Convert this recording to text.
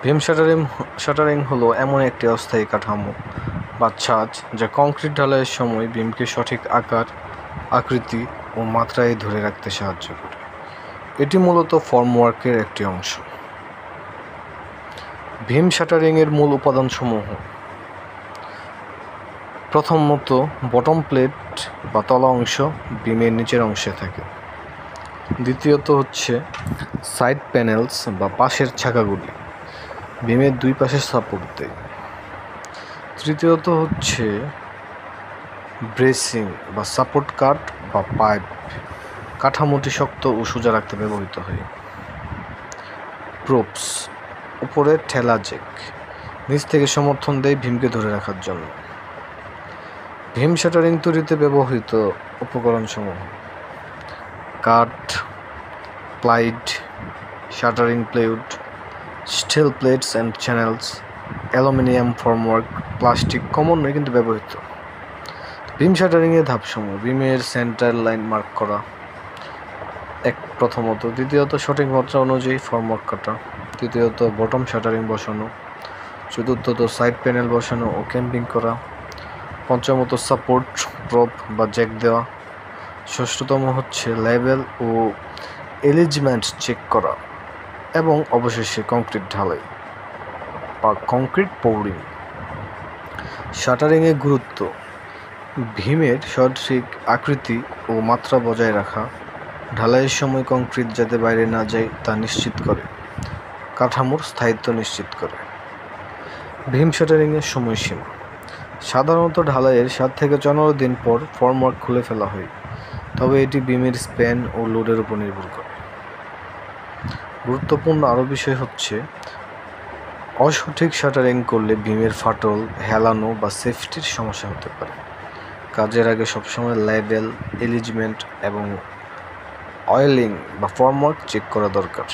বিম shuttering হলো এমন একটি অস্থায়ী কাঠামো বা ছাঁচ যা কংক্রিট ঢালাইয়ের সময় বিমকে সঠিক আকার, আকৃতি ও মাত্রায় ধরে রাখতে সাহায্য করে। এটি মূলত ফর্মওয়ার্কের একটি অংশ। বিম শাটারিংয়ের মূল উপাদানসমূহ: প্রথমত, বটম প্লেট বা তলা অংশ বিমের নিচের অংশে থাকে। দ্বিতীয়ত হচ্ছে সাইড প্যানেলস বা পাশের ছাকাগুলি বিমের দুই পাশে সাপোর্ট দেয়। তৃতীয়ত হচ্ছে ব্রেসিং বা সাপোর্ট কাট বা পাইপ, কাঠামোটি শক্ত ও সোজা রাখতে ব্যবহৃত হয়। প্রোপস, উপরে ঠেলা জ্যাক, নিচ থেকে সমর্থন দেয় ভীমকে ধরে রাখার জন্য। ভীম শাটারিং তৈরিতে ব্যবহৃত উপকরণসমূহ: কাঠ, প্লাইড, shuttering plywood, steel plates and channels, aluminium formwork, plastic কমনই কিন্তু ব্যবহৃত। বিম শাটারিংয়ের ধাপসমূহ: বিমের সেন্টার লাইন মার্ক করা প্রথমত, দ্বিতীয়ত সঠিক মাত্রা অনুযায়ী ফর্মওয়ার্ক কাটা, তৃতীয়ত বটম শাটারিং বসানো, চতুর্থত সাইড প্যানেল বসানো ও ক্যাম্পিং করা, পঞ্চমত সাপোর্ট প্রপ বা জ্যাক দেওয়া, ষষ্ঠতম হচ্ছে লেভেল ও এলিজমেন্ট চেক করা এবং অবশেষে কংক্রিট ঢালাই বা কংক্রিট পোরিং। শাটারিংয়ের গুরুত্ব: ভীমের সঠিক আকৃতি ও মাত্রা বজায় রাখা, ঢালাইয়ের সময় কংক্রিট যাতে বাইরে না যায় তা নিশ্চিত করে, কাঠামোর স্থায়িত্ব নিশ্চিত করে। ভীম শাটারিংয়ের সময়সীমা: সাধারণত ঢালাইয়ের 7 থেকে 15 দিন পর ফর্মওয়ার্ক খুলে ফেলা হয়, তবে এটি বিমের স্প্যান ও লোডের উপর নির্ভর করে। গুরুত্বপূর্ণ আরও বিষয় হচ্ছে, অসঠিক শাটারিং করলে বিমের ফাটল, হেলানো বা সেফটির সমস্যা হতে পারে। কাজের আগে সবসময় লেভেল, এলিজমেন্ট এবং অয়েলিং বা ফর্মওয়ার্ক চেক করা দরকার।